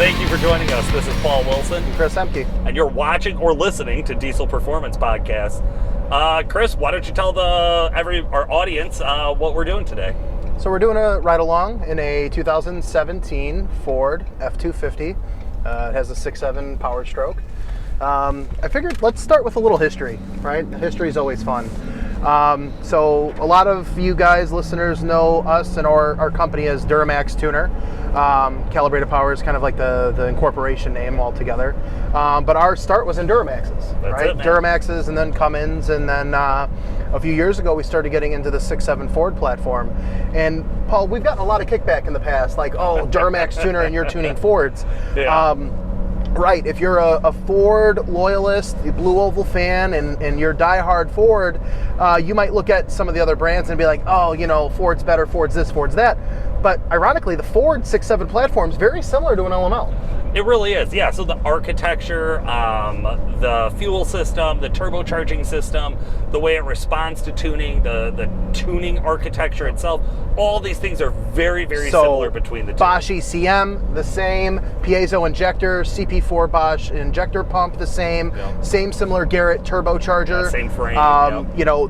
Thank you for joining us. This is Paul Wilson. And Chris Emke. And you're watching or listening to Diesel Performance Podcast. Chris, why don't you tell our audience what we're doing today? So we're doing a ride-along in a 2017 Ford F-250. It has a 6.7 Power Stroke. I figured let's start with a little history, right? History is always fun. So a lot of you guys, listeners, know us and our company as Duramax Tuner. Calibrated Power is kind of like the incorporation name altogether. But our start was in Duramaxes, right? Duramaxes and then Cummins, and then a few years ago we started getting into the 6.7 Ford platform. And Paul, we've gotten a lot of kickback in the past, like, oh, Duramax Tuner and you're tuning Fords. Yeah. Right, if you're a Ford loyalist, a Blue Oval fan, and you're diehard Ford, you might look at some of the other brands and be like, oh, you know, Ford's better, Ford's this, Ford's that. But ironically, the Ford 6.7 platform is very similar to an LML. It really is, yeah. So the architecture, the fuel system, the turbocharging system, the way it responds to tuning, the tuning architecture itself, all these things are very, very similar between the two. Bosch ECM, the same. Piezo injector, CP4 Bosch injector pump, the same. Yep. Same similar Garrett turbocharger. Same frame. Yep. You know,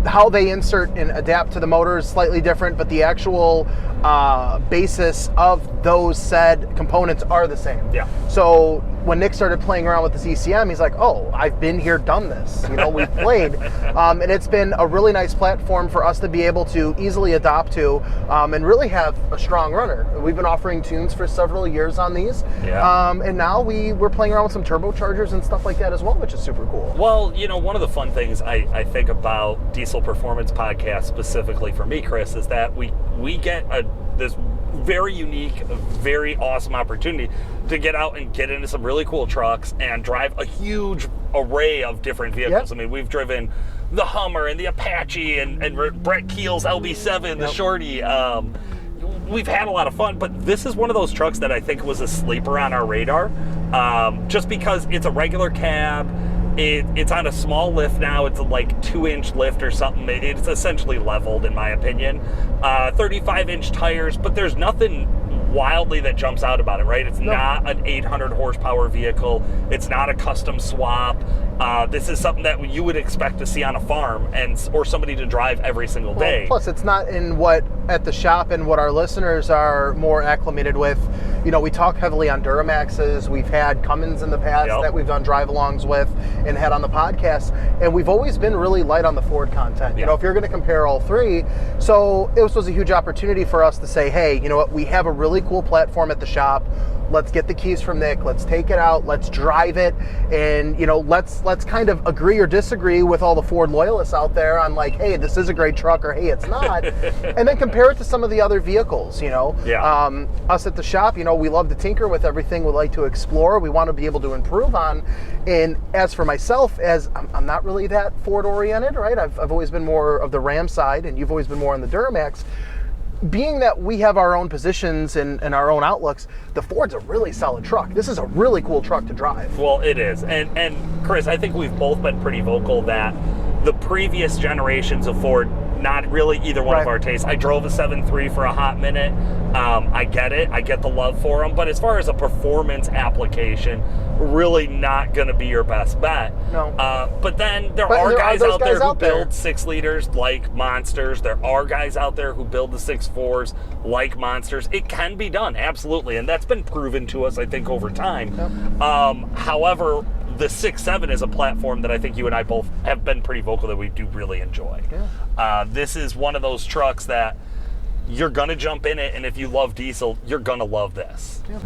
how they insert and adapt to the motor is slightly different, but the actual basis of those said components are the same. Yeah. So when Nick started playing around with this ECM, he's like, oh, I've been here, done this. You know, we've played. And it's been a really nice platform for us to be able to easily adopt to and really have a strong runner. We've been offering tunes for several years on these. Yeah. And now we're playing around with some turbochargers and stuff like that as well, which is super cool. Well, you know, one of the fun things I think about Diesel Performance Podcast specifically for me, Chris, is that we get this very unique, very awesome opportunity to get out and get into some really cool trucks and drive a huge array of different vehicles. Yep. I mean, we've driven the Hummer and the Apache and Brett Keel's LB7, the Shorty. We've had a lot of fun, but this is one of those trucks that I think was a sleeper on our radar, just because it's a regular cab. It's on a small lift now. It's a like 2-inch lift or something. It's essentially leveled, in my opinion. 35-inch tires, but there's nothing wildly that jumps out about it, right? It's not an 800 horsepower vehicle. It's not a custom swap. This is something that you would expect to see on a farm or somebody to drive every single day. Plus, it's not in what at the shop and what our listeners are more acclimated with. You know, we talk heavily on Duramaxes. We've had Cummins in the past that we've done drive-alongs with and had on the podcast, and we've always been really light on the Ford content. You know, if you're going to compare all three, so it was a huge opportunity for us to say, hey, you know what, we have a really cool platform at the shop. Let's get the keys from Nick. Let's take it out. Let's drive it, and you know, let's kind of agree or disagree with all the Ford loyalists out there on like, hey, this is a great truck, or hey, it's not, and then compare it to some of the other vehicles. You know, us at the shop, you know, we love to tinker with everything. We like to explore. We want to be able to improve on. And as for myself, as I'm not really that Ford oriented, right? I've always been more of the Ram side, and you've always been more on the Duramax. Being that we have our own positions and our own outlooks, the Ford's a really solid truck. This is a really cool truck to drive. Well, it is. And Chris, I think we've both been pretty vocal that the previous generations of Ford, not really either one of our tastes. I drove a 7.3 for a hot minute. I get it. I get the love for them. But as far as a performance application, really not going to be your best bet. No. But then there are guys out there who build 6 liters like monsters. There are guys out there who build the 6.4s like monsters. It can be done, absolutely. And that's been proven to us, I think, over time. Yep. However, the 6.7 is a platform that I think you and I both have been pretty vocal that we do really enjoy. Yeah. This is one of those trucks that you're going to jump in it, and if you love diesel, you're going to love this. Yeah.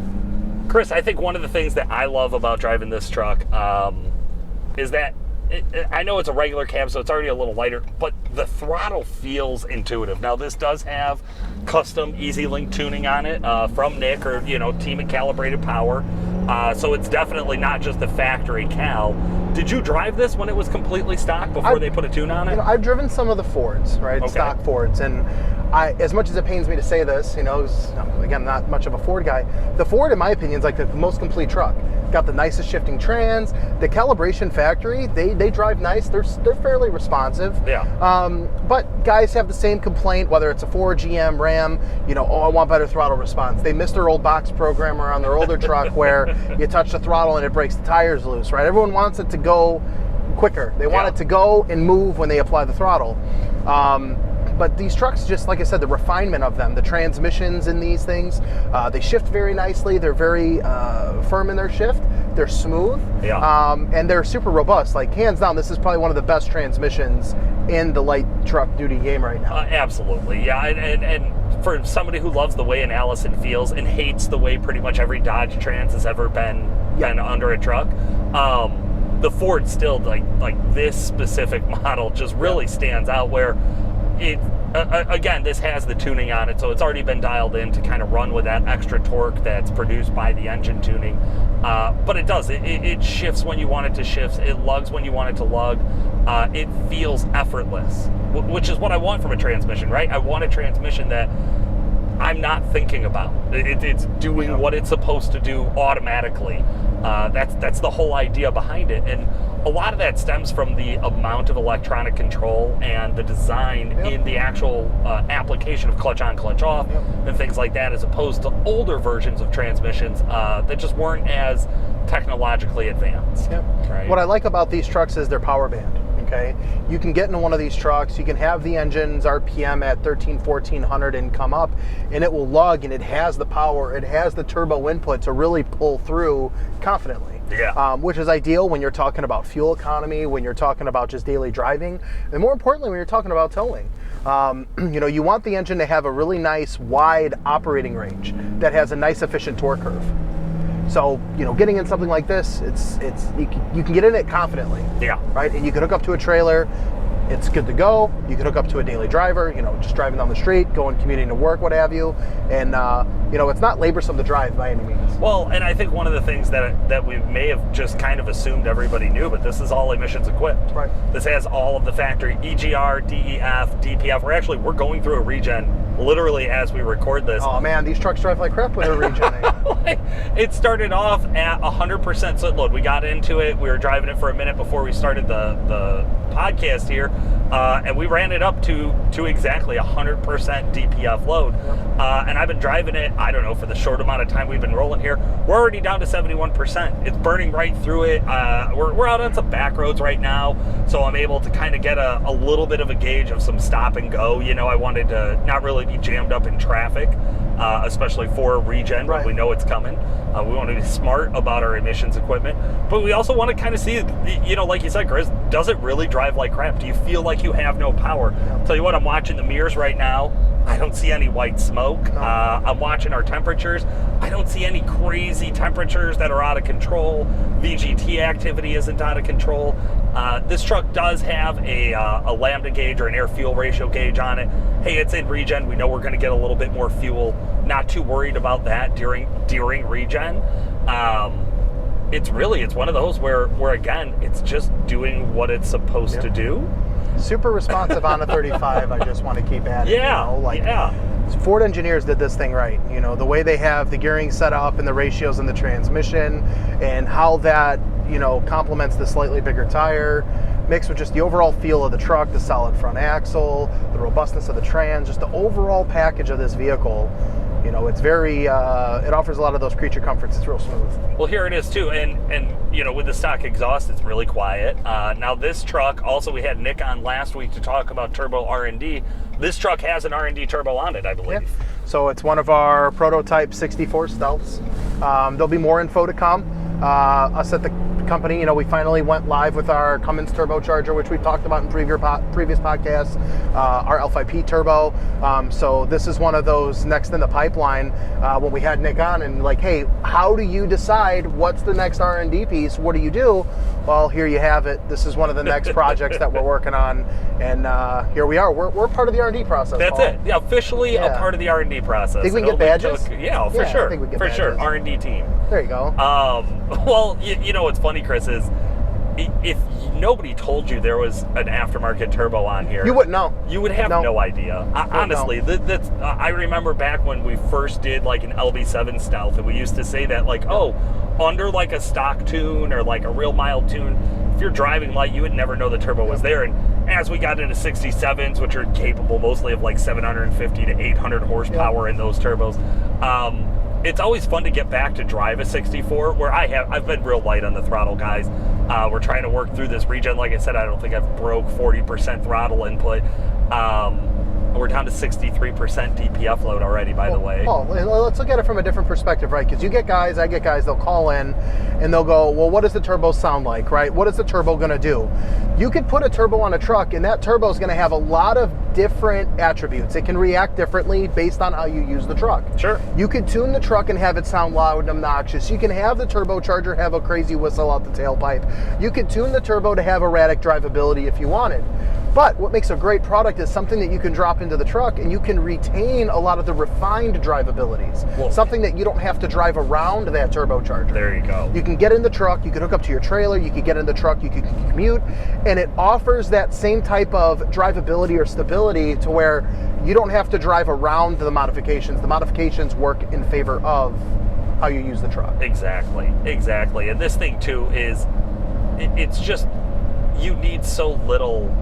Chris, I think one of the things that I love about driving this truck is that I know it's a regular cab, so it's already a little lighter, but the throttle feels intuitive. Now, this does have custom EZ-Link tuning on it from Nick or, you know, team at Calibrated Power. So it's definitely not just the factory cal. Did you drive this when it was completely stock before they put a tune on it? You know, I've driven some of the Fords, right? Okay. Stock Fords. And as much as it pains me to say this, you know, again, not much of a Ford guy, the Ford, in my opinion, is like the most complete truck. got the nicest shifting trans. The calibration factory, they drive nice. They're fairly responsive. Yeah. But guys have the same complaint, whether it's a Ford, GM, Ram, I want better throttle response. They missed their old box programmer on their older truck where you touch the throttle and it breaks the tires loose, right? Everyone wants it to go quicker. They want it to go and move when they apply the throttle. But these trucks, just like I said, the refinement of them, the transmissions in these things, they shift very nicely. They're very firm in their shift. They're smooth. Yeah. And they're super robust. Like, hands down, this is probably one of the best transmissions in the light truck duty game right now. Absolutely. Yeah. And for somebody who loves the way an Allison feels and hates the way pretty much every Dodge Trans has ever been under a truck, the Ford still, like this specific model just really stands out, where it again, this has the tuning on it, so it's already been dialed in to kind of run with that extra torque that's produced by the engine tuning. But it does. It shifts when you want it to shift. It lugs when you want it to lug. It feels effortless, which is what I want from a transmission, right? I want a transmission that I'm not thinking about. It's doing what it's supposed to do automatically. That's the whole idea behind it. And a lot of that stems from the amount of electronic control and the design in the actual application of clutch on, clutch off, and things like that, as opposed to older versions of transmissions that just weren't as technologically advanced. Right? What I like about these trucks is their power band. Okay, you can get into one of these trucks, you can have the engine's RPM at 1400 and come up, and it will lug, and it has the power, it has the turbo input to really pull through confidently. Yeah. Which is ideal when you're talking about fuel economy, when you're talking about just daily driving, and more importantly, when you're talking about towing. You want the engine to have a really nice wide operating range that has a nice efficient torque curve. So, getting in something like this, you can get in it confidently. Yeah. Right? And you can hook up to a trailer. It's good to go. You can hook up to a daily driver, just driving down the street, going, commuting to work, what have you. And, it's not laborsome to drive by any means. Well, and I think one of the things that we may have just kind of assumed everybody knew, but this is all emissions equipped. Right. This has all of the factory EGR, DEF, DPF. We're going through a regen literally as we record this. Oh man, these trucks drive like crap with a regen. It started off at 100% soot load. We got into it. We were driving it for a minute before we started the podcast here, and we ran it up to exactly 100% DPF load. And I've been driving it, I don't know, for the short amount of time we've been rolling here. We're already down to 71%. It's burning right through it. We're out on some back roads right now, so I'm able to kind of get a little bit of a gauge of some stop and go. I wanted to not really be jammed up in traffic, especially for a regen when we know it's coming. We want to be smart about our emissions equipment, but we also want to kind of see, like you said, Chris, does it really drive like crap? Do you feel like you have no power? Tell you what, I'm watching the mirrors right now. I don't see any white smoke. I'm watching our temperatures. I don't see any crazy temperatures that are out of control. VGT activity isn't out of control. This truck does have a lambda gauge or an air-fuel ratio gauge on it. Hey, it's in regen. We know we're going to get a little bit more fuel. Not too worried about that during regen. It's one of those where again, it's just doing what it's supposed to do. Super responsive on a 35. I just want to keep adding. Ford engineers did this thing right. The way they have the gearing set up and the ratios in the transmission, and how that complements the slightly bigger tire, mixed with just the overall feel of the truck, the solid front axle, the robustness of the trans, just the overall package of this vehicle. It's very, it offers a lot of those creature comforts. It's real smooth. Well, here it is too. And with the stock exhaust, it's really quiet. Now this truck, also we had Nick on last week to talk about turbo R&D. This truck has an R&D turbo on it, I believe. Yeah. So it's one of our prototype 64 Stealths. There'll be more info to come. Us at the company, we finally went live with our Cummins turbocharger, which we've talked about in previous podcasts, our L5P turbo. So this is one of those next in the pipeline. When we had Nick on and hey, how do you decide what's the next R&D piece? What do you do? Well, here you have it. This is one of the next projects that we're working on, and here we are. We're part of the R&D process. That's it. Yeah, officially a part of for process. Think we can get badges? For sure. I think we get badges. Sure. R&D team. There you go. Well, what's funny, Chris, is if nobody told you there was an aftermarket turbo on here, You wouldn't know. you would have no idea. Honestly, that's, I remember back when we first did like an LB7 Stealth, and we used to say that like, oh, under like a stock tune or like a real mild tune, if you're driving light, you would never know the turbo was there. And as we got into 67s, which are capable mostly of like 750 to 800 horsepower in those turbos, it's always fun to get back to drive a 64, where I've been real light on the throttle, guys. We're trying to work through this regen. Like I said, I don't think I've broke 40% throttle input. We're down to 63% DPF load already, by the way. Well, let's look at it from a different perspective, right? Because you get guys, I get guys, they'll call in and they'll go, well, what does the turbo sound like, right? What is the turbo going to do? You could put a turbo on a truck, and that turbo is going to have a lot of different attributes. It can react differently based on how you use the truck. Sure. You could tune the truck and have it sound loud and obnoxious. You can have the turbocharger have a crazy whistle out the tailpipe. You could tune the turbo to have erratic drivability if you wanted. But what makes a great product is something that you can drop into the truck and you can retain a lot of the refined drivabilities. Whoa. Something that you don't have to drive around that turbocharger. There you go. You can get in the truck, you can hook up to your trailer, you can get in the truck, you can commute, and it offers that same type of drivability or stability to where you don't have to drive around the modifications. The modifications work in favor of how you use the truck. Exactly. And this thing too is, it's just, you need so little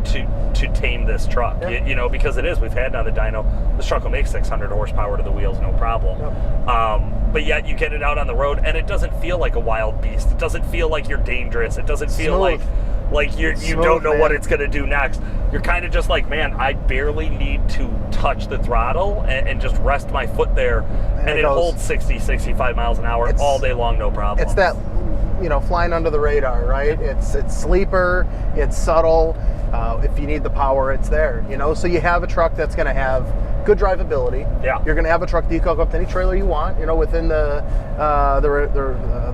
to tame this truck, you know, because we've had now the dyno, this truck will make 600 horsepower to the wheels, no problem. But yet you get it out on the road and it doesn't feel like a wild beast. It doesn't feel like you're dangerous. It doesn't feel like you don't know what it's going to do next. You're kind of just like, man, I barely need to touch the throttle and just rest my foot there, and it holds 60, 65 miles an hour all day long, no problem. It's that, flying under the radar, right? It's sleeper, it's subtle. If you need the power, it's there, So you have a truck that's going to have good drivability. Yeah. You're going to have a truck that you can hook up to any trailer you want, within the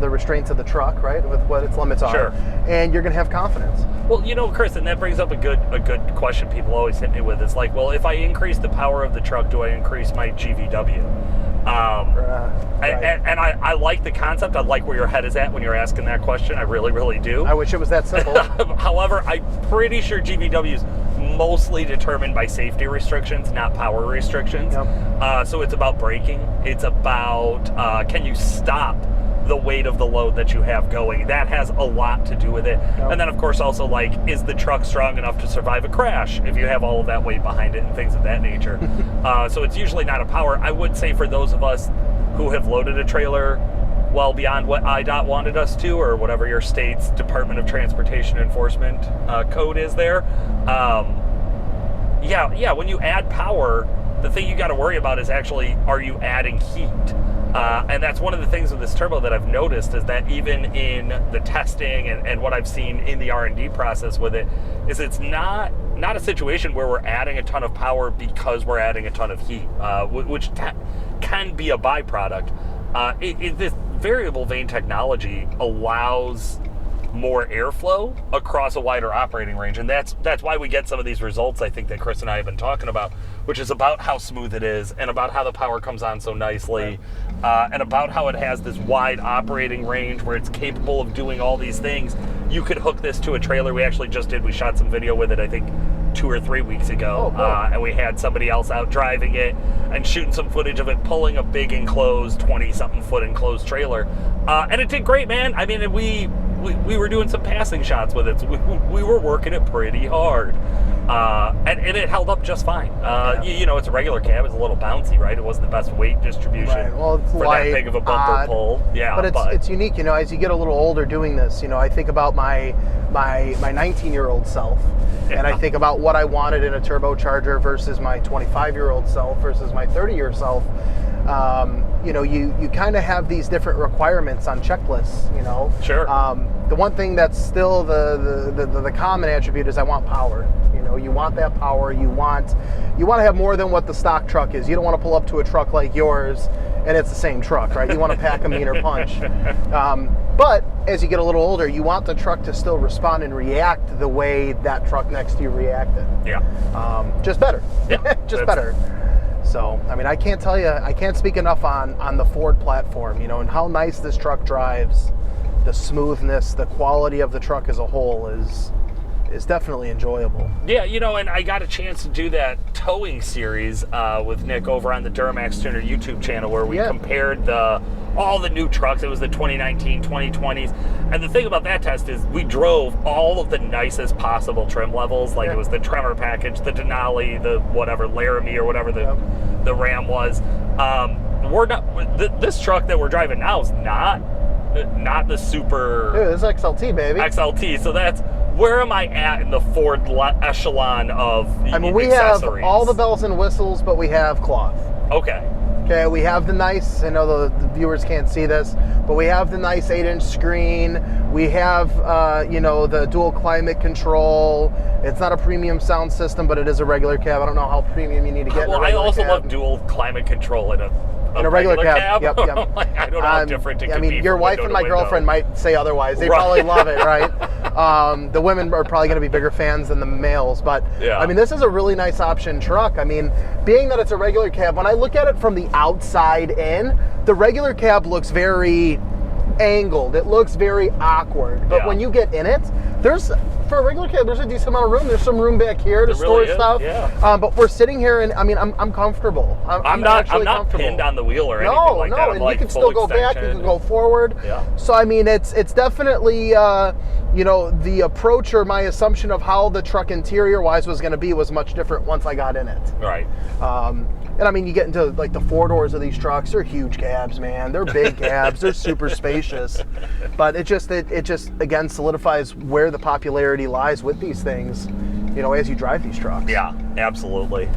restraints of the truck, right? With what its limits are. Sure. And you're going to have confidence. Well, Chris, and that brings up a good question people always hit me with. It's like, well, if I increase the power of the truck, do I increase my GVW? Right. And I like the concept. I like where your head is at when you're asking that question. I really, really do. I wish it was that simple. However, I'm pretty sure GVW is mostly determined by safety restrictions, not power restrictions. Yep. So it's about braking. It's about can you stop the weight of the load that you have going. That has a lot to do with it. Yep. And then, of course, also, like, is the truck strong enough to survive a crash if you have all of that weight behind it and things of that nature? So it's usually not a power. I would say for those of us who have loaded a trailer well beyond what IDOT wanted us to, or whatever your state's Department of Transportation Enforcement code is there, when you add power, the thing you got to worry about is actually, are you adding heat? And that's one of the things with this turbo that I've noticed, is that even in the testing and what I've seen in the R&D process with it, is it's not a situation where we're adding a ton of power because we're adding a ton of heat, which can be a byproduct. This variable vane technology allows more airflow across a wider operating range, and that's why we get some of these results, I think, that Chris and I have been talking about, which is about how smooth it is and about how the power comes on so nicely, and about how it has this wide operating range where it's capable of doing all these things. You could hook this to a trailer. We shot some video with it, I think 2 or 3 weeks ago. Oh, cool. And we had somebody else out driving it and shooting some footage of it pulling a big enclosed 20-something foot enclosed trailer, and it did great, man. I mean, we were doing some passing shots with it, so we were working it pretty hard, and it held up just fine. It's a regular cab. It's a little bouncy, right? It wasn't the best weight distribution, right. Well, it's for light, that big of a bumper pull. Yeah, but it's unique. As you get a little older doing this, I think about my 19-year-old self, and I think about what I wanted in a turbocharger versus my 25-year-old self versus my 30-year self. You kind of have these different requirements on checklists, Sure. The one thing that's still the common attribute is I want power. You want that power. You want to have more than what the stock truck is. You don't want to pull up to a truck like yours and it's the same truck, right? You want to pack a meaner punch. But as you get a little older, you want the truck to still respond and react the way that truck next to you reacted. Yeah. Just better. Yeah. Just better. So, I mean, I can't speak enough on the Ford platform, and how nice this truck drives. the smoothness, the quality of the truck as a whole is definitely enjoyable. Yeah, and I got a chance to do that towing series with Nick over on the Duramax Tuner YouTube channel where we compared all the new trucks. It was the 2019, 2020s. And the thing about that test is we drove all of the nicest possible trim levels. Like it was the Tremor package, the Denali, the whatever, Laramie or whatever the Ram was. This truck that we're driving now is not the super... Dude, this is XLT, baby. XLT. So that's... Where am I at in the Ford echelon of we have all the bells and whistles, but we have cloth. Okay, we have the nice, I know the viewers can't see this, but we have the nice 8-inch screen. We have, the dual climate control. It's not a premium sound system, but it is a regular cab. I don't know how premium you need to get. Well, I also love dual climate control in a regular cab. Yep. I don't know how different it could be. Your wife and my girlfriend might say otherwise. They probably love it, right? The women are probably going to be bigger fans than the males, but this is a really nice option truck. Being that it's a regular cab, when I look at it from the outside in, the regular cab looks very angled. It looks very awkward. But when you get in it, for a regular cab, there's a decent amount of room. There's some room back here to store stuff. Yeah. But we're sitting here, and I'm comfortable. I'm not pinned on the wheel or anything like that. No, and you can still go back. You can go forward. Yeah. So it's definitely the approach or my assumption of how the truck interior-wise was going to be was much different once I got in it. Right. And you get into like the 4 doors of these trucks. They're huge cabs, man. They're big cabs. They're super spacious. But it just again solidifies where the popularity lies with these things, as you drive these trucks. Yeah, absolutely.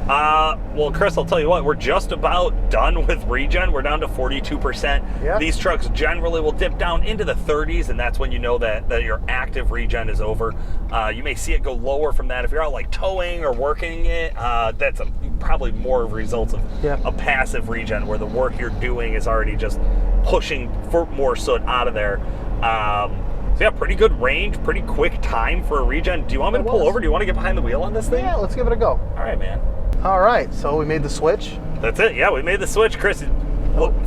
Well, Chris, I'll tell you what, we're just about done with regen. We're down to 42%. Yeah. These trucks generally will dip down into the 30s, and that's when you know that your active regen is over. You may see it go lower from that. If you're out like towing or working it, that's probably more of a result of a passive regen where the work you're doing is already just pushing for more soot out of there. So yeah, pretty good range, pretty quick time for a regen. Do you want me to pull over? Do you want to get behind the wheel on this thing? Yeah, let's give it a go. All right, man. All right, so we made the switch. That's it. Yeah, we made the switch, Chris.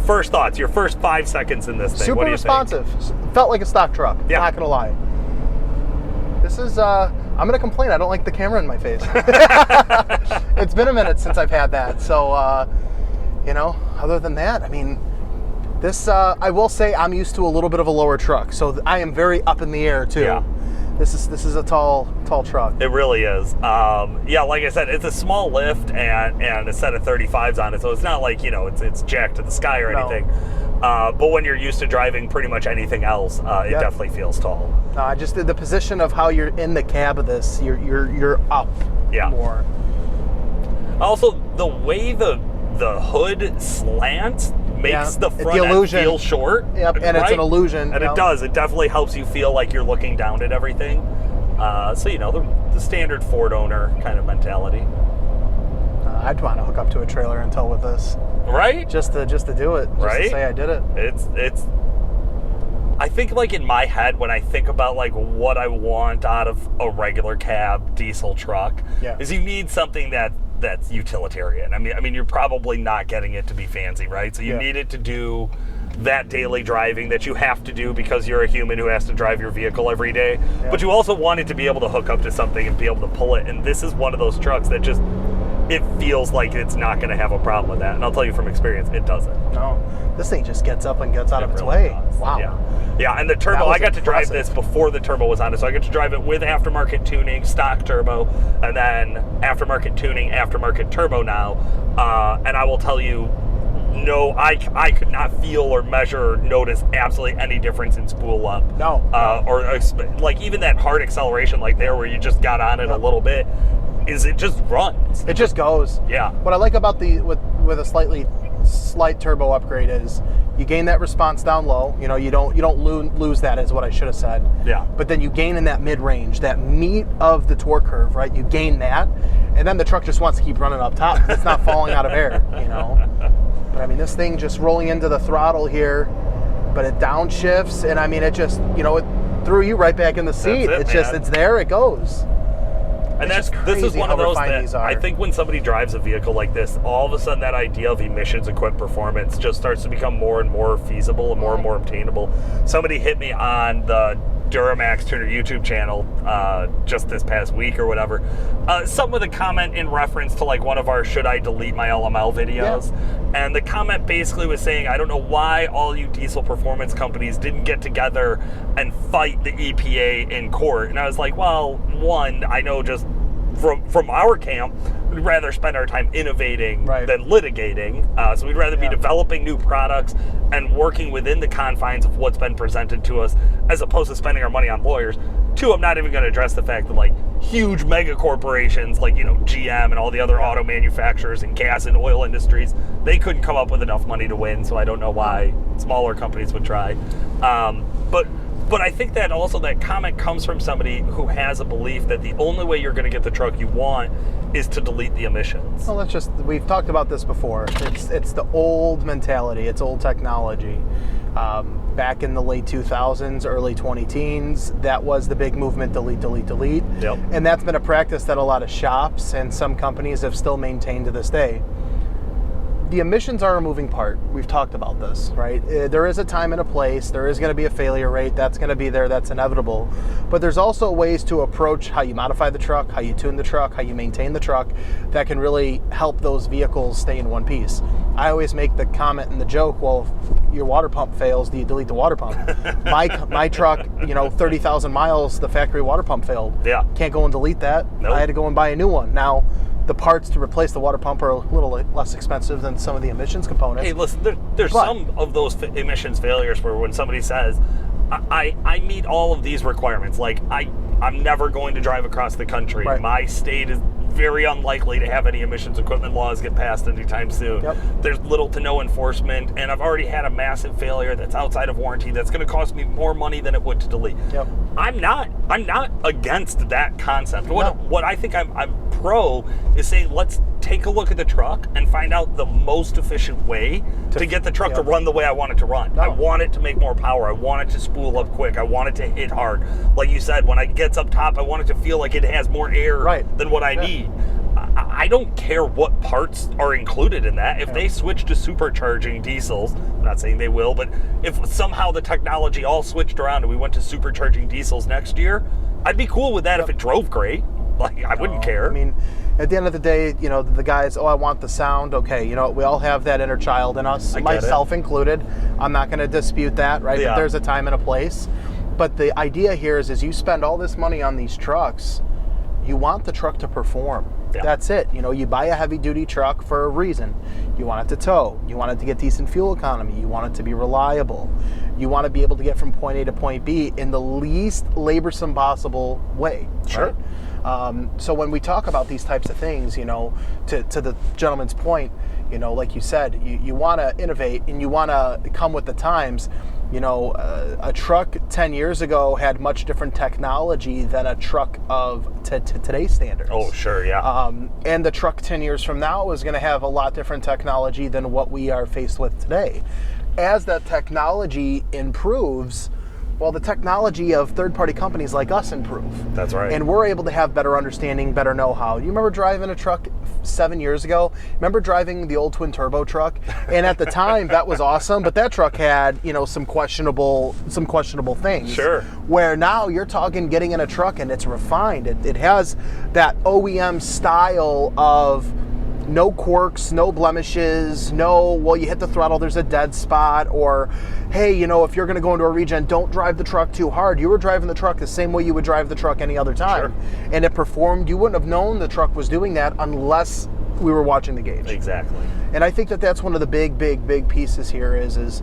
First thoughts, your first 5 seconds in this thing. Super what do you responsive. think? Felt like a stock truck. Yeah. Not gonna lie. This is. I'm gonna complain. I don't like the camera in my face. It's been a minute since I've had that. So, other than that, this. I will say I'm used to a little bit of a lower truck, so I am very up in the air too. Yeah. This is a tall truck. It really is. Like I said, it's a small lift and a set of 35s on it, so it's not like it's jacked to the sky or anything. But when you're used to driving pretty much anything else, it definitely feels tall. Just the position of how you're in the cab of this, you're up more. Also, the way the hood slants makes the front end feel short. Yep, and it's an illusion. And it does. It definitely helps you feel like you're looking down at everything. The standard Ford owner kind of mentality. I'd want to hook up to a trailer and tow with this. Right? Just to do it. Just to say I did it. It's I think like in my head when I think about like what I want out of a regular cab diesel truck is you need something that's utilitarian. I mean you're probably not getting it to be fancy, right? So you need it to do that daily driving that you have to do because you're a human who has to drive your vehicle every day. Yeah. But you also want it to be able to hook up to something and be able to pull it. And this is one of those trucks that just, it feels like it's not going to have a problem with that. And I'll tell you from experience, it doesn't. No, this thing just gets up and gets out of its way. Does. Wow. Yeah, and the turbo, I got to drive this before the turbo was on it. So I got to drive it with aftermarket tuning, stock turbo, and then aftermarket tuning, aftermarket turbo now. And I will tell you, no, I could not feel or measure or notice absolutely any difference in spool up. No. Or like even that hard acceleration like there where you just got on it a little bit, is it just runs. It just goes. Yeah. What I like about with a slight turbo upgrade is you gain that response down low. You don't lose that is what I should have said. Yeah. But then you gain in that mid range, that meat of the torque curve, right? You gain that, and then the truck just wants to keep running up top. It's not falling out of air, But I mean, this thing just rolling into the throttle here, but it downshifts, and it just, it threw you right back in the seat. It's there, it goes. And It's just this is crazy one how of those refined that these are. I think when somebody drives a vehicle like this, all of a sudden that idea of emissions equipped performance just starts to become more and more feasible and more obtainable. Somebody hit me on the Duramax Tuner YouTube channel just this past week or whatever. Some with a comment in reference to like one of our should I delete my LML videos. Yeah. And the comment basically was saying, I don't know why all you diesel performance companies didn't get together and fight the EPA in court. And I was like, well, one, I know just from our camp, we'd rather spend our time innovating than litigating. So we'd rather be developing new products and working within the confines of what's been presented to us as opposed to spending our money on lawyers. Two, I'm not even going to address the fact that like huge mega corporations like, you know, GM and all the other auto manufacturers and gas and oil industries, they couldn't come up with enough money to win. So I don't know why smaller companies would try. But I think that also that comment comes from somebody who has a belief that the only way you're going to get the truck you want is to delete the emissions. Well, we've talked about this before. It's the old mentality. It's old technology. Back in the late 2000s, early 2010s, that was the big movement, delete, delete, delete. Yep. And that's been a practice that a lot of shops and some companies have still maintained to this day. The emissions are a moving part. We've talked about this, right? There is a time and a place. There is going to be a failure rate. That's going to be there. That's inevitable. But there's also ways to approach how you modify the truck, how you tune the truck, how you maintain the truck that can really help those vehicles stay in one piece. I always make the comment and the joke, well, if your water pump fails, do you delete the water pump? My truck, 30,000 miles, the factory water pump failed. Yeah. Can't go and delete that. Nope. I had to go and buy a new one. Now, the parts to replace the water pump are a little less expensive than some of the emissions components. Hey, listen, there's some of those emissions failures where when somebody says, I meet all of these requirements, like I'm never going to drive across the country. Right. My state is very unlikely to have any emissions equipment laws get passed anytime soon. Yep. There's little to no enforcement, and I've already had a massive failure that's outside of warranty that's going to cost me more money than it would to delete. Yep. I'm not against that concept. No. What I think I'm pro is saying let's take a look at the truck and find out the most efficient way to get the truck to run the way I want it to run. No. I want it to make more power. I want it to spool up quick. I want it to hit hard. Like you said, when it gets up top, I want it to feel like it has more air than what I need. I don't care what parts are included in that. If they switch to supercharging diesels, I'm not saying they will, but if somehow the technology all switched around and we went to supercharging diesels next year, I'd be cool with that if it drove great. Like, I wouldn't care. I mean, at the end of the day, the guys, I want the sound. Okay, we all have that inner child in us, myself included. I'm not going to dispute that, right? Yeah. But there's a time and a place. But the idea here is you spend all this money on these trucks, you want the truck to perform. Yeah. That's it. You buy a heavy-duty truck for a reason. You want it to tow. You want it to get decent fuel economy. You want it to be reliable. You want to be able to get from point A to point B in the least laborsome possible way. Sure. Right? So when we talk about these types of things, to the gentleman's point, like you said, you want to innovate and you want to come with the times. A truck 10 years ago had much different technology than a truck of today's standards. Oh, sure, yeah. And the truck 10 years from now is going to have a lot different technology than what we are faced with today. As that technology improves, well, the technology of third-party companies like us improve. That's right. And we're able to have better understanding, better know-how. You remember driving a truck 7 years ago? Remember driving the old twin-turbo truck? And at the time, that was awesome, but that truck had, some questionable things. Sure. Where now you're talking getting in a truck and it's refined. It has that OEM style of no quirks, no blemishes, you hit the throttle, there's a dead spot, or, hey, if you're going to go into a regen, don't drive the truck too hard. You were driving the truck the same way you would drive the truck any other time. Sure. And it performed. You wouldn't have known the truck was doing that unless we were watching the gauge. Exactly. And I think that's one of the big pieces here is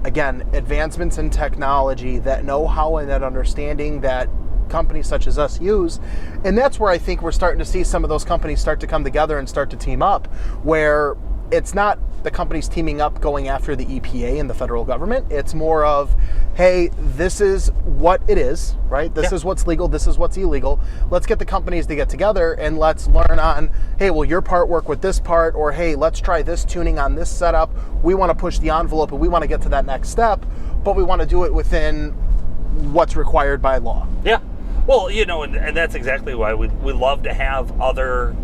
again, advancements in technology, that know-how and that understanding that companies such as us use. And that's where I think we're starting to see some of those companies start to come together and start to team up, where it's not the companies teaming up going after the EPA and the federal government. It's more of, hey, this is what it is, right? This is what's legal, this is what's illegal. Let's get the companies to get together and let's learn on, hey, will your part work with this part? Or, hey, let's try this tuning on this setup. We want to push the envelope and we want to get to that next step, but we want to do it within what's required by law. Yeah. Well, and that's exactly why we love to have other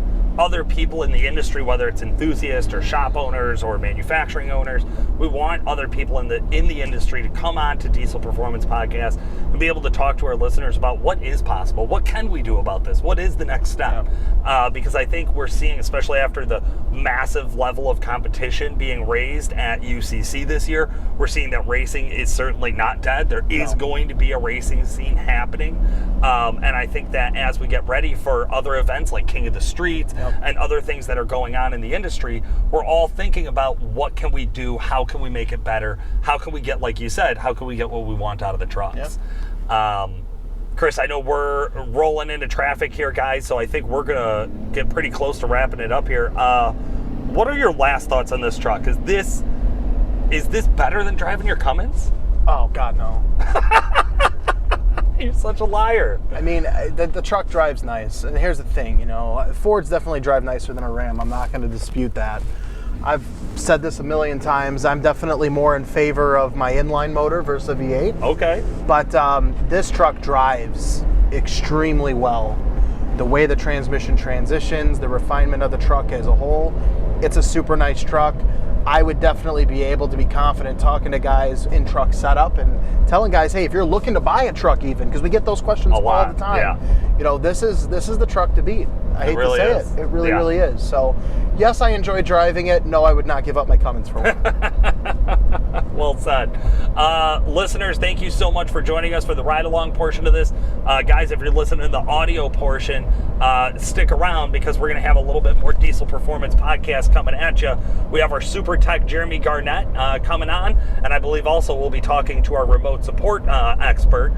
people in the industry, whether it's enthusiasts or shop owners or manufacturing owners. We want other people in the industry to come on to Diesel Performance Podcast and be able to talk to our listeners about what is possible, what can we do about this, what is the next step. Because I think we're seeing, especially after the massive level of competition being raised at UCC this year, we're seeing that racing is certainly not dead. There is going to be a racing scene happening. And I think that as we get ready for other events like King of the Streets and other things that are going on in the industry, we're all thinking about what can we do, how can we make it better, how can we get, like you said, how can we get what we want out of the trucks. Chris, I know we're rolling into traffic here, guys, so I think we're going to get pretty close to wrapping it up here. What are your last thoughts on this truck? Is this better than driving your Cummins? Oh, God, no. You're such a liar. I mean, the truck drives nice. And here's the thing, Fords definitely drive nicer than a Ram. I'm not going to dispute that. I've said this a million times. I'm definitely more in favor of my inline motor versus a V8. Okay. But this truck drives extremely well. The way the transmission transitions, the refinement of the truck as a whole, it's a super nice truck. I would definitely be able to be confident talking to guys in truck setup and telling guys, hey, if you're looking to buy a truck even, because we get those questions all the time, this is the truck to beat. I hate to say it. It really, really is. So, yes, I enjoy driving it. No, I would not give up my Cummins for one. Well said. Listeners, thank you so much for joining us for the ride-along portion of this. Guys, if you're listening to the audio portion, stick around because we're going to have a little bit more Diesel Performance Podcast coming at you. We have our super tech, Jeremy Garnett, coming on, and I believe also we'll be talking to our remote support expert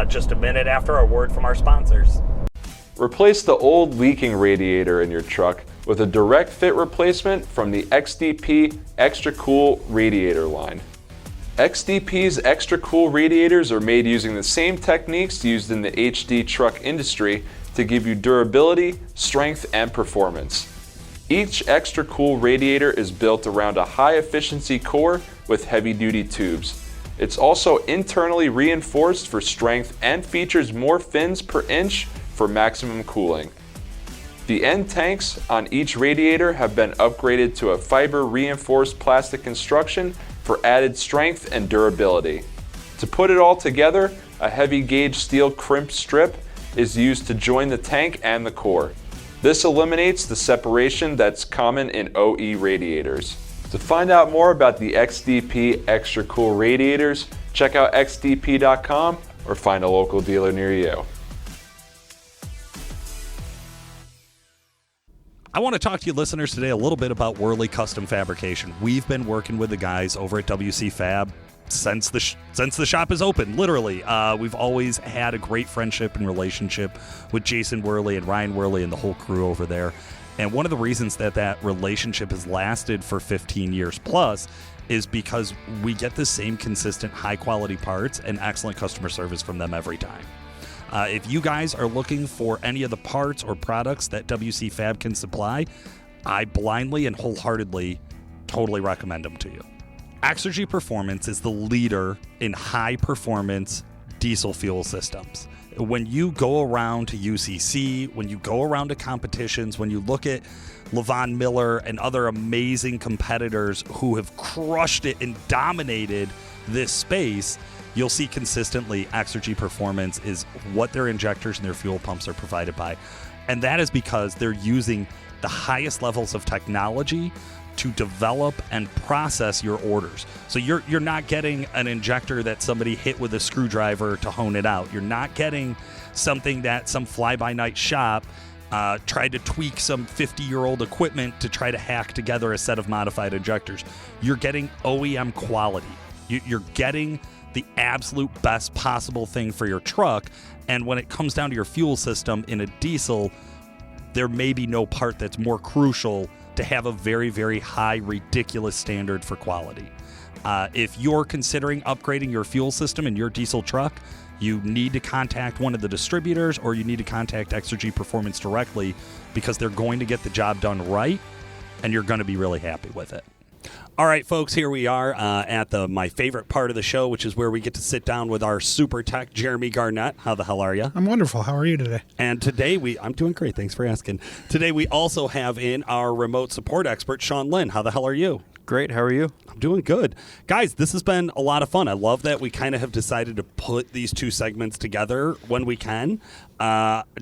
just a minute after a word from our sponsors. Replace the old leaking radiator in your truck with a direct fit replacement from the XDP Extra Cool radiator line. XDP's Extra Cool radiators are made using the same techniques used in the HD truck industry to give you durability, strength, and performance. Each Extra Cool radiator is built around a high-efficiency core with heavy-duty tubes. It's also internally reinforced for strength and features more fins per inch for maximum cooling. The end tanks on each radiator have been upgraded to a fiber reinforced plastic construction for added strength and durability. To put it all together, a heavy gauge steel crimp strip is used to join the tank and the core. This eliminates the separation that's common in OE radiators. To find out more about the XDP Extra Cool radiators, check out xdp.com or find a local dealer near you. I want to talk to you listeners today a little bit about Wehrle Custom Fabrication. We've been working with the guys over at WC Fab since the shop is open, literally. We've always had a great friendship and relationship with Jason Wehrle and Ryan Wehrle and the whole crew over there. And one of the reasons that relationship has lasted for 15 years plus is because we get the same consistent high-quality parts and excellent customer service from them every time. If you guys are looking for any of the parts or products that WC Fab can supply, I blindly and wholeheartedly totally recommend them to you. Exergy Performance is the leader in high-performance diesel fuel systems. When you go around to UCC, when you go around to competitions, when you look at Levon Miller and other amazing competitors who have crushed it and dominated this space, you'll see consistently Exergy Performance is what their injectors and their fuel pumps are provided by. And that is because they're using the highest levels of technology to develop and process your orders. So you're not getting an injector that somebody hit with a screwdriver to hone it out. You're not getting something that some fly-by-night shop tried to tweak some 50-year-old equipment to try to hack together a set of modified injectors. You're getting OEM quality. You're getting the absolute best possible thing for your truck. And when it comes down to your fuel system in a diesel, there may be no part that's more crucial to have a very, very high, ridiculous standard for quality. If you're considering upgrading your fuel system in your diesel truck, you need to contact one of the distributors or you need to contact Exergy Performance directly because they're going to get the job done right and you're going to be really happy with it. All right, folks, here we are at my favorite part of the show, which is where we get to sit down with our super tech, Jeremy Garnett. How the hell are you? I'm wonderful. How are you today? And today I'm doing great. Thanks for asking. Today we also have in our remote support expert, Sean Lynn. How the hell are you? Great. How are you? I'm doing good. Guys, this has been a lot of fun. I love that we kind of have decided to put these two segments together when we can.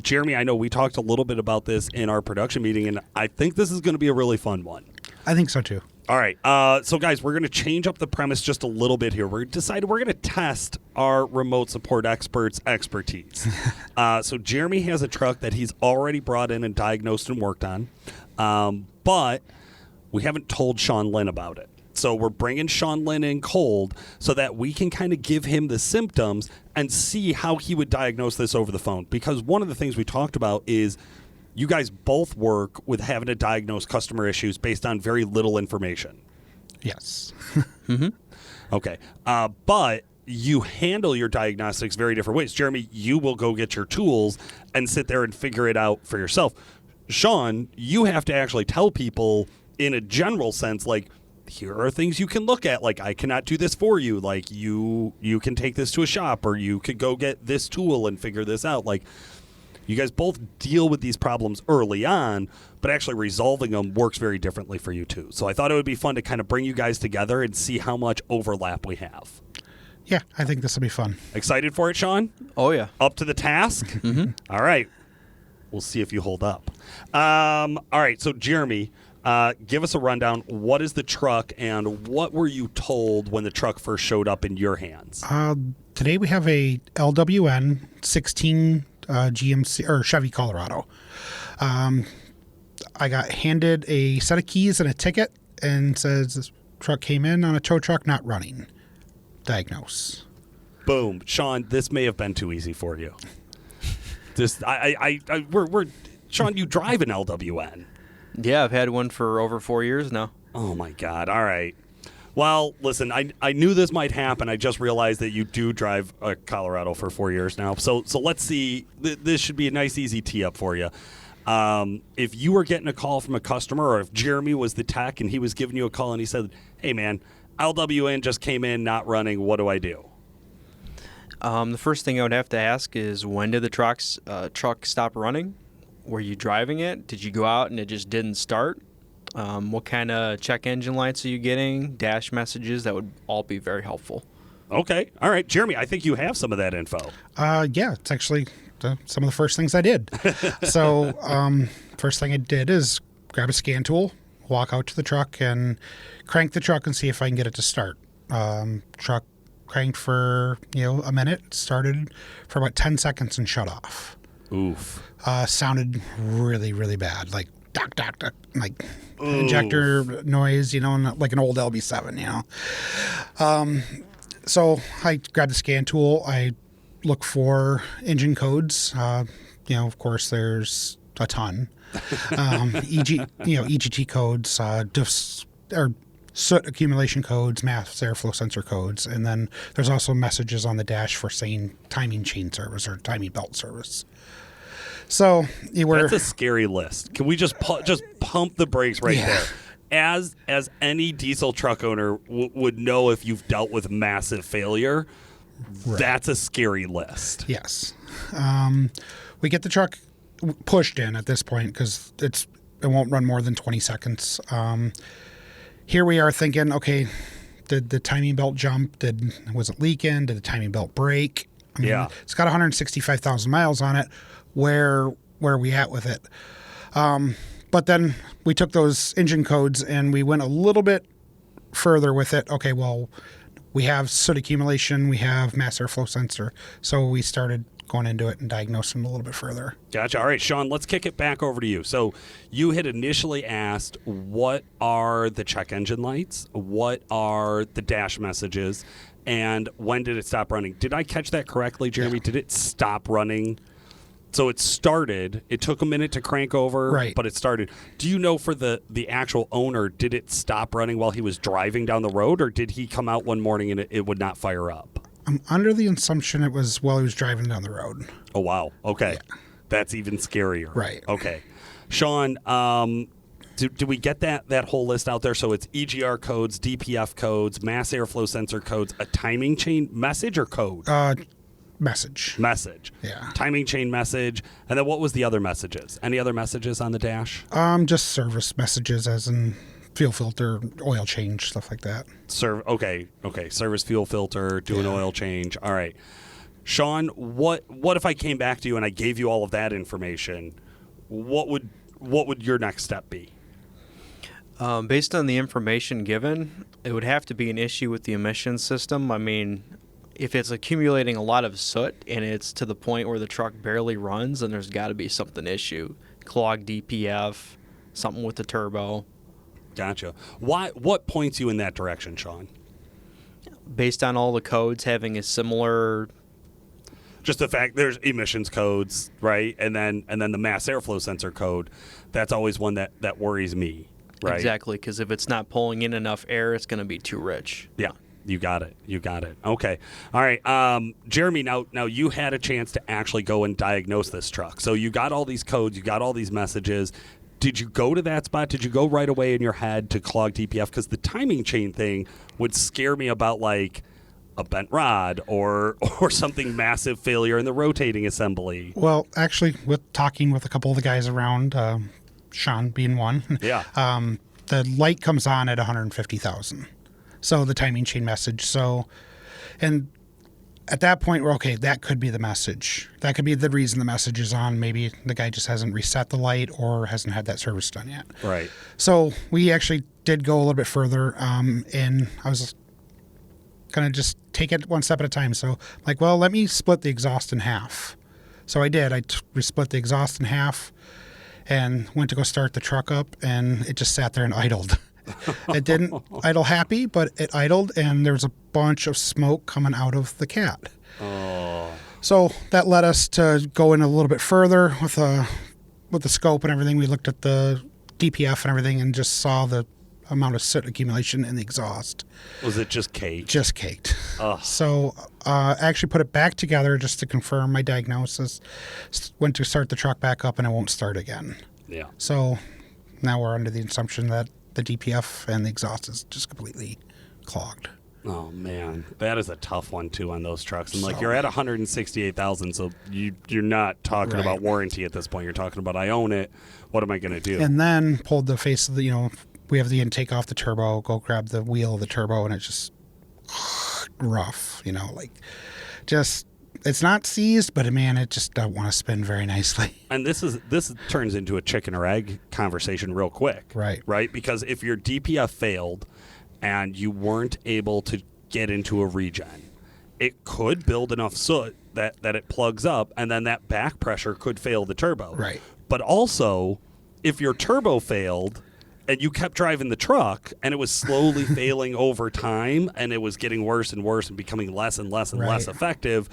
Jeremy, I know we talked a little bit about this in our production meeting, and I think this is going to be a really fun one. I think so, too. All right. So, guys, we're going to change up the premise just a little bit here. We're going to test our remote support experts' expertise. So Jeremy has a truck that he's already brought in and diagnosed and worked on, but we haven't told Sean Lynn about it. So we're bringing Sean Lynn in cold so that we can kind of give him the symptoms and see how he would diagnose this over the phone. Because one of the things we talked about is you guys both work with having to diagnose customer issues based on very little information. Yes. Okay. But you handle your diagnostics very different ways. Jeremy, you will go get your tools and sit there and figure it out for yourself. Sean, you have to actually tell people in a general sense, like, here are things you can look at. Like, I cannot do this for you. Like, you can take this to a shop, or you could go get this tool and figure this out. Like, you guys both deal with these problems early on, but actually resolving them works very differently for you too. So I thought it would be fun to kind of bring you guys together and see how much overlap we have. Yeah, I think this will be fun. Excited for it, Sean? Oh, yeah. Up to the task? All right. We'll see if you hold up. All right. So, Jeremy, give us a rundown. What is the truck, and what were you told when the truck first showed up in your hands? Today we have a LWN 16 GMC or Chevy Colorado. I got handed a set of keys and a ticket, and says this truck came in on a tow truck, not running. Diagnose. Boom. Sean, this may have been too easy for you. Sean, you drive an LWN. Yeah, I've had one for over 4 years now. Oh, my God. All right. Well, listen, I knew this might happen. I just realized that you do drive a Colorado for 4 years now. So let's see. This should be a nice, easy tee up for you. If you were getting a call from a customer, or if Jeremy was the tech and he was giving you a call and he said, hey, man, LWN just came in, not running. What do I do? The first thing I would have to ask is, when did the truck stop running? Were you driving it? Did you go out and it just didn't start? What kind of check engine lights are you getting? Dash messages? That would all be very helpful. Okay. All right. Jeremy, I think you have some of that info. Yeah, it's actually some of the first things I did. So first thing I did is grab a scan tool, walk out to the truck, and crank the truck and see if I can get it to start. Truck cranked for a minute, started for about 10 seconds and shut off. Oof. Sounded really, really bad, like duck, duck, duck, like injector noise, like an old LB7, So I grabbed the scan tool. I look for engine codes. Of course, there's a ton. EGT codes, diffs, or soot accumulation codes, mass airflow sensor codes, and then there's also messages on the dash for saying timing chain service or timing belt service. So that's a scary list. Can we just pump the brakes there? As any diesel truck owner would know, if you've dealt with massive failure, right. That's a scary list. Yes. We get the truck pushed in at this point because it won't run more than 20 seconds. Here we are thinking, okay, did the timing belt jump? Was it leaking? Did the timing belt break? It's got 165,000 miles on it. Where are we at with it? But then we took those engine codes and we went a little bit further with it. Okay, well, we have soot accumulation, we have mass airflow sensor. So we started going into it and diagnosing a little bit further. Gotcha. All right, Sean, let's kick it back over to you. So you had initially asked, what are the check engine lights? What are the dash messages? And when did it stop running? Did I catch that correctly, Jeremy? Yeah. Did it stop running? So it started. It took a minute to crank over, right, but it started. Do you know, for the actual owner, did it stop running while he was driving down the road, or did he come out one morning and it would not fire up? I'm under the assumption it was while he was driving down the road. Oh, wow. Okay. Yeah. That's even scarier. Right. Okay. Sean, Do we get that whole list out there? So it's EGR codes, DPF codes, mass airflow sensor codes, a timing chain message or code? Message. Message. Yeah. Timing chain message. And then what was the other messages? Any other messages on the dash? Just service messages, as in fuel filter, oil change, stuff like that. Okay. Service fuel filter, do an oil change. All right. Sean, what if I came back to you and I gave you all of that information? What would your next step be? Based on the information given, it would have to be an issue with the emissions system. I mean, if it's accumulating a lot of soot and it's to the point where the truck barely runs, then there's got to be something issue. Clogged DPF, something with the turbo. Gotcha. What points you in that direction, Sean? Based on all the codes having a similar... Just the fact there's emissions codes, right? And then the mass airflow sensor code, that's always one that worries me, right? Exactly, because if it's not pulling in enough air, it's going to be too rich. Yeah. You got it. Okay. All right. Jeremy, now you had a chance to actually go and diagnose this truck. So you got all these codes, you got all these messages. Did you go to that spot? Did you go right away in your head to clog DPF? Because the timing chain thing would scare me about like a bent rod or something massive failure in the rotating assembly. Well, actually, with talking with a couple of the guys around, Sean being one, Yeah. The light comes on at 150,000. So the timing chain message. So, and at that point, we're okay. That could be the message. That could be the reason the message is on. Maybe the guy just hasn't reset the light or hasn't had that service done yet. Right. So we actually did go a little bit further, and I was going to just take it one step at a time. So, like, well, let me split the exhaust in half. So I did. We split the exhaust in half and went to go start the truck up, and it just sat there and idled. It didn't idle happy, but it idled, and there was a bunch of smoke coming out of the cat. Oh. So that led us to go in a little bit further with the scope and everything. We looked at the DPF and everything and just saw the amount of soot accumulation in the exhaust. Was it just caked? Just caked. Ugh. So I actually put it back together just to confirm my diagnosis. Went to start the truck back up, and it won't start again. Yeah. So now we're under the assumption that the DPF and the exhaust is just completely clogged. Oh man, that is a tough one too on those trucks. And like So- you're at 168,000, so you're not talking Right. about warranty at this point. You're talking about I own it. What am I going to do? And then pulled the face of the, we have the intake off the turbo, go grab the wheel of the turbo, and it's just rough, it's not seized, but man, it just don't want to spin very nicely. And this turns into a chicken or egg conversation real quick. Right. Because if your DPF failed and you weren't able to get into a regen, it could build enough soot that it plugs up, and then that back pressure could fail the turbo. Right. But also, if your turbo failed and you kept driving the truck and it was slowly failing over time and it was getting worse and worse and becoming less and less and less Right. effective,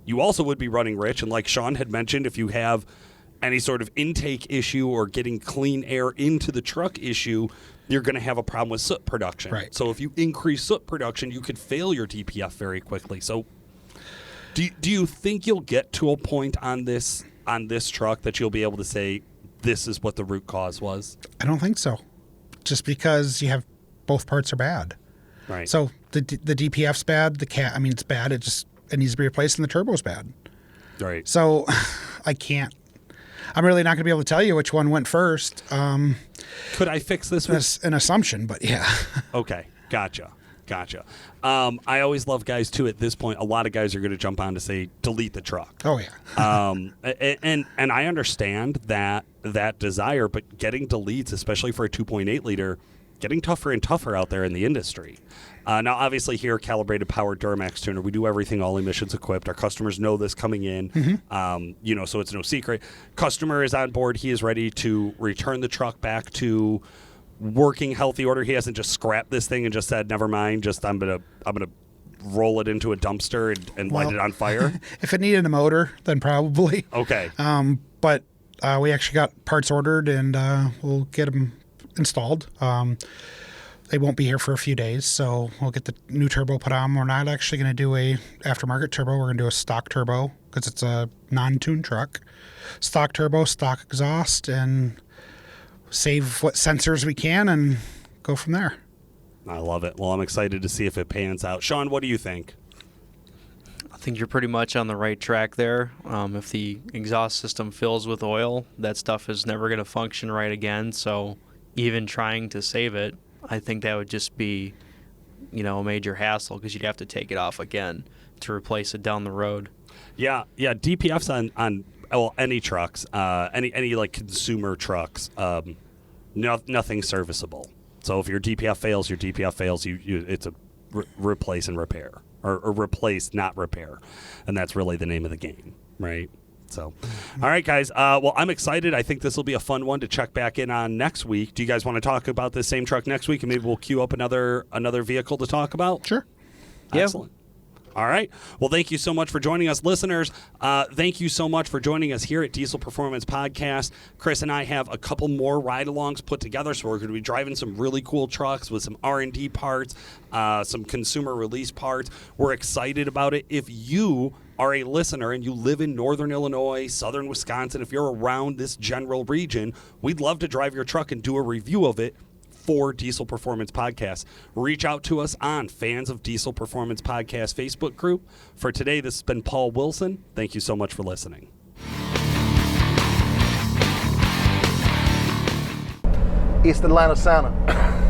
you also would be running rich. And like Sean had mentioned, if you have any sort of intake issue or getting clean air into the truck issue, you're going to have a problem with soot production. Right. So if you increase soot production, you could fail your DPF very quickly. So do you think you'll get to a point on this truck that you'll be able to say this is what the root cause was? I don't think so. Just because you have both parts are bad. Right. So the DPF's bad, it's bad. It needs to be replaced, and the turbo's bad. Right. So I'm really not going to be able to tell you which one went first. Could I fix this with That's an assumption, but yeah. Okay, gotcha. I always love guys too. At this point, a lot of guys are going to jump on to say delete the truck. Oh yeah. And I understand that desire, but getting deletes, especially for a 2.8 liter, getting tougher and tougher out there in the industry. Now, obviously, here, Calibrated Power Duramax Tuner, we do everything all emissions equipped. Our customers know this coming in, so it's no secret. Customer is on board. He is ready to return the truck back to working healthy order. He hasn't just scrapped this thing and just said, never mind, just I'm gonna roll it into a dumpster and light it on fire. If it needed a motor, then probably. Okay. But we actually got parts ordered, and we'll get them installed. They won't be here for a few days, so we'll get the new turbo put on. We're not actually going to do a aftermarket turbo. We're going to do a stock turbo because it's a non-tuned truck. Stock turbo, stock exhaust, and save what sensors we can, and go from there. I love it. Well, I'm excited to see if it pans out. Sean, what do you think? I think you're pretty much on the right track there. If the exhaust system fills with oil, that stuff is never going to function right again. So even trying to save it, I think that would just be, a major hassle because you'd have to take it off again to replace it down the road. Yeah. DPFs on any trucks, any like consumer trucks, nothing serviceable. So if your DPF fails, it's a replace and repair, or replace, not repair, and that's really the name of the game, right? So, all right, guys. Well, I'm excited. I think this will be a fun one to check back in on next week. Do you guys want to talk about this same truck next week, and maybe we'll queue up another vehicle to talk about? Sure. Excellent. All right. Well, thank you so much for joining us, listeners. Thank you so much for joining us here at Diesel Performance Podcast. Chris and I have a couple more ride-alongs put together, so we're going to be driving some really cool trucks with some R&D parts, some consumer release parts. We're excited about it. If you are a listener and you live in northern Illinois, southern Wisconsin, if you're around this general region, we'd love to drive your truck and do a review of it for Diesel Performance Podcast. Reach out to us on Fans of Diesel Performance Podcast Facebook group. For today, this has been Paul Wilson. Thank you so much for listening. East Atlanta Santa.